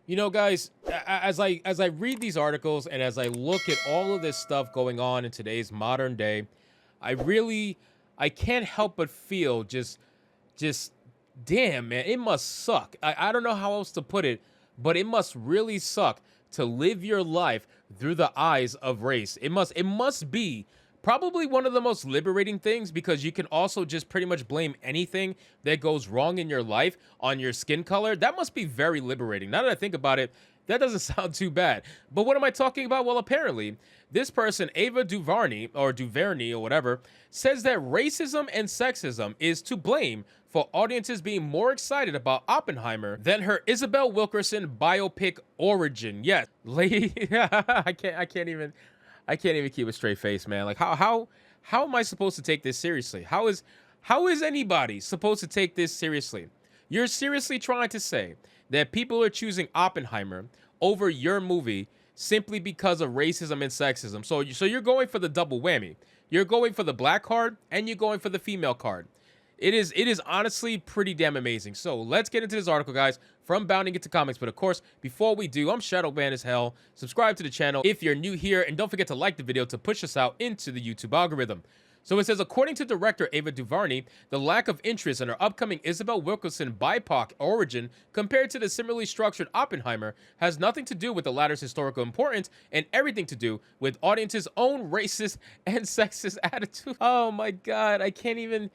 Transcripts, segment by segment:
You know, guys, as I read these articles and as I look at all of this stuff going on in today's modern day, I really I can't help but feel just damn, man, it must suck. I don't know how else to put it, but it must really suck to live your life through the eyes of race. It must be probably one of the most liberating things, because you can also just pretty much blame anything that goes wrong in your life on your skin color. That must be very liberating. Now that I think about it, that doesn't sound too bad. But what am I talking about? Well, apparently, this person, Ava DuVernay or whatever, says that racism and sexism is to blame for audiences being more excited about Oppenheimer than her Isabel Wilkerson biopic Origin. Yes, lady, I can't even keep a straight face, man. Like how am I supposed to take this seriously? How is anybody supposed to take this seriously? You're seriously trying to say that people are choosing Oppenheimer over your movie simply because of racism and sexism. So you're going for the double whammy. You're going for the black card and you're going for the female card. It is honestly pretty damn amazing. So let's get into this article, guys, from Bounding Into Comics. But of course, before we do, I'm Shadowban as hell. Subscribe to the channel if you're new here, and don't forget to like the video to push us out into the YouTube algorithm. So it says, according to director Ava DuVernay, the lack of interest in her upcoming Isabel Wilkerson BIPOC Origin compared to the similarly structured Oppenheimer has nothing to do with the latter's historical importance and everything to do with audiences' own racist and sexist attitude. Oh my god, I can't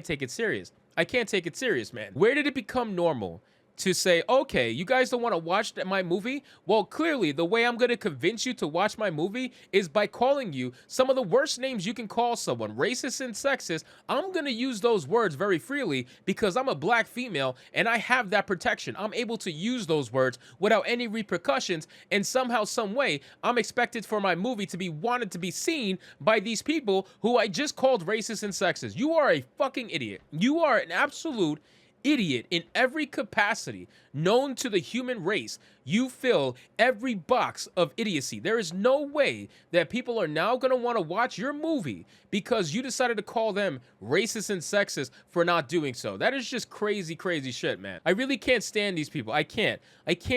take it serious. I can't take it serious, man. Where did it become normal to say, okay, you guys don't want to watch my movie? Well, clearly, the way I'm going to convince you to watch my movie is by calling you some of the worst names you can call someone, racist and sexist. I'm going to use those words very freely because I'm a black female and I have that protection. I'm able to use those words without any repercussions, and somehow, some way, I'm expected for my movie to be wanted to be seen by these people who I just called racist and sexist. You are a fucking idiot. You are an absolute idiot in every capacity known to the human race. You fill every box of idiocy. There is no way that people are now going to want to watch your movie because you decided to call them racist and sexist for not doing so. That is just crazy, crazy shit, man. I really can't stand these people. I can't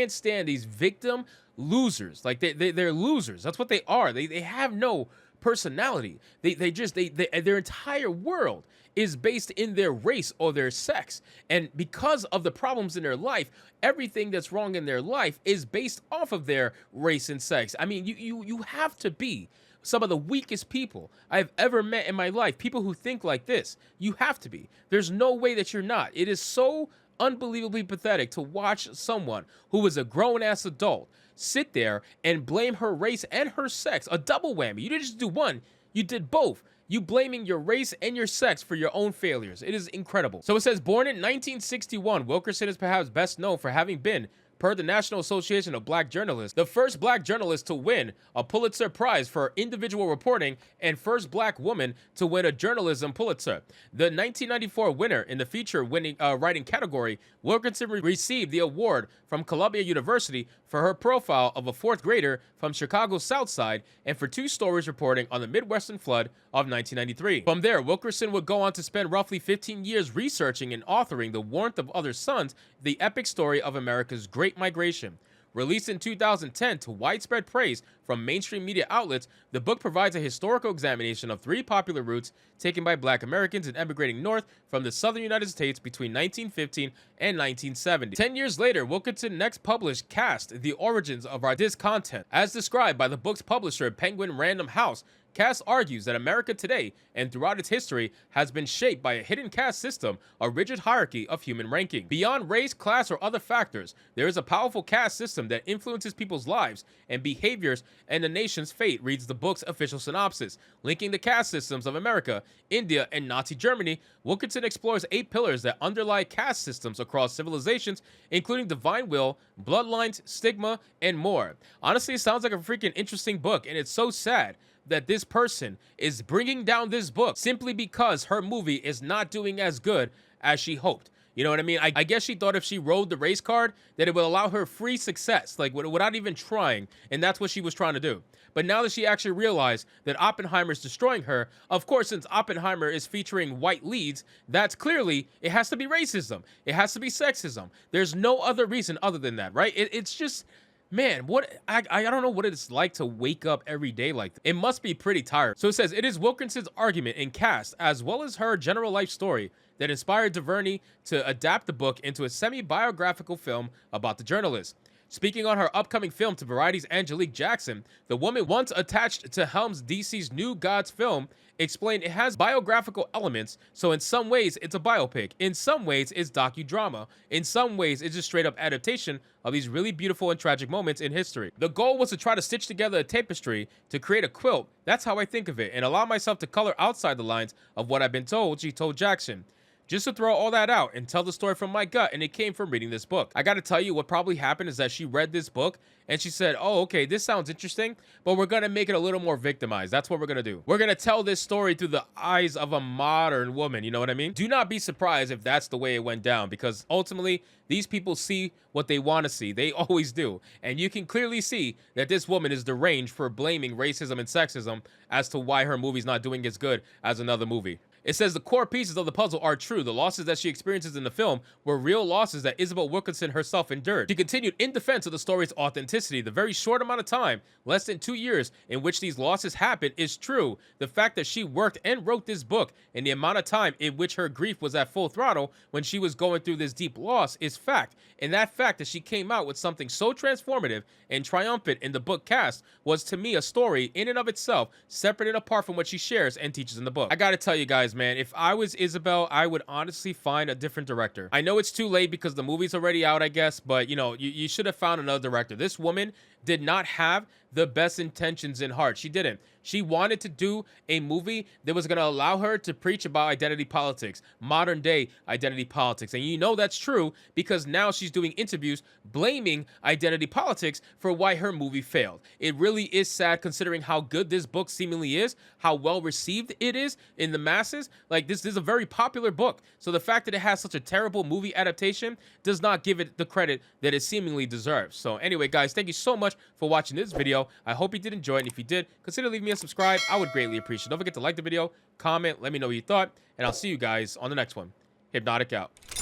stand these victim losers. Like they're losers. That's what they are. They have no personality. Their entire world is based in their race or their sex, and because of the problems in their life, everything that's wrong in their life is based off of their race and sex. I mean, you have to be some of the weakest people I've ever met in my life. People who think like this, you have to be. There's no way that you're not. It is so unbelievably pathetic to watch someone who is a grown-ass adult sit there and blame her race and her sex. A double whammy. You didn't just do one, you did both. You blaming your race and your sex for your own failures. It is incredible. So it says, born in 1961, Wilkerson is perhaps best known for having been, per the National Association of Black Journalists, the first black journalist to win a Pulitzer Prize for individual reporting and first black woman to win a journalism Pulitzer. The 1994 winner in the feature writing category, Wilkerson received the award from Columbia University for her profile of a fourth grader from Chicago's South Side and for 2 stories reporting on the Midwestern flood of 1993. From there, Wilkerson would go on to spend roughly 15 years researching and authoring The Warmth of Other Suns, the epic story of America's Great Migration. Released in 2010 to widespread praise from mainstream media outlets, the book provides a historical examination of 3 popular routes taken by black Americans in emigrating north from the southern United States between 1915 and 1970. 10 years later, Wilkinson next published Cast, The Origins of Our Discontent. As described by the book's publisher, Penguin Random House, Cass argues that America today and throughout its history has been shaped by a hidden caste system, a rigid hierarchy of human ranking. Beyond race, class, or other factors, there is a powerful caste system that influences people's lives and behaviors and the nation's fate, reads the book's official synopsis. Linking the caste systems of America, India, and Nazi Germany, Wilkinson explores 8 pillars that underlie caste systems across civilizations, including divine will, bloodlines, stigma, and more. Honestly, it sounds like a freaking interesting book, and it's so sad that this person is bringing down this book simply because her movie is not doing as good as she hoped. You know what I mean? I guess she thought if she rode the race card, that it would allow her free success, like without even trying. And that's what she was trying to do. But now that she actually realized that Oppenheimer is destroying her, of course, since Oppenheimer is featuring white leads, that's clearly, it has to be racism. It has to be sexism. There's no other reason other than that, right? It's just, man, I don't know what it's like to wake up every day like that. It must be pretty tired. So it says, it is Wilkinson's argument and cast, as well as her general life story, that inspired DuVernay to adapt the book into a semi-biographical film about the journalist. Speaking on her upcoming film to Variety's Angelique Jackson, the woman once attached to Helm's DC's New Gods film explained it has biographical elements, so in some ways it's a biopic, in some ways it's docudrama, in some ways it's a straight up adaptation of these really beautiful and tragic moments in history. The goal was to try to stitch together a tapestry to create a quilt. That's how I think of it, and allow myself to color outside the lines of what I've been told, she told Jackson. Just to throw all that out and tell the story from my gut, and it came from reading this book. I gotta tell you, what probably happened is that she read this book and she said, oh, okay, this sounds interesting, but we're gonna make it a little more victimized. That's what we're gonna do. We're gonna tell this story through the eyes of a modern woman, you know what I mean? Do not be surprised if that's the way it went down, because ultimately, these people see what they want to see. They always do. And you can clearly see that this woman is deranged for blaming racism and sexism as to why her movie's not doing as good as another movie. It says the core pieces of the puzzle are true. The losses that she experiences in the film were real losses that Isabel Wilkinson herself endured. She continued in defense of the story's authenticity. The very short amount of time, less than 2 years, in which these losses happened is true. The fact that she worked and wrote this book in the amount of time in which her grief was at full throttle when she was going through this deep loss is fact. And that fact that she came out with something so transformative and triumphant in the book cast was, to me, a story in and of itself, separate and apart from what she shares and teaches in the book. I gotta tell you guys, man, if I was Isabel, I would honestly find a different director. I know it's too late because the movie's already out, I guess, but you know, you should have found another director. This woman did not have the best intentions in heart. She didn't. She wanted to do a movie that was going to allow her to preach about identity politics, modern day identity politics. And you know that's true because now she's doing interviews blaming identity politics for why her movie failed. It really is sad considering how good this book seemingly is, how well received it is in the masses. Like, this is a very popular book. So the fact that it has such a terrible movie adaptation does not give it the credit that it seemingly deserves. So anyway, guys, thank you so much for watching this video. I hope you did enjoy it. And if you did, consider leaving me a subscribe. I would greatly appreciate it. Don't forget to like the video, comment, let me know what you thought, and I'll see you guys on the next one. Hypnotic out.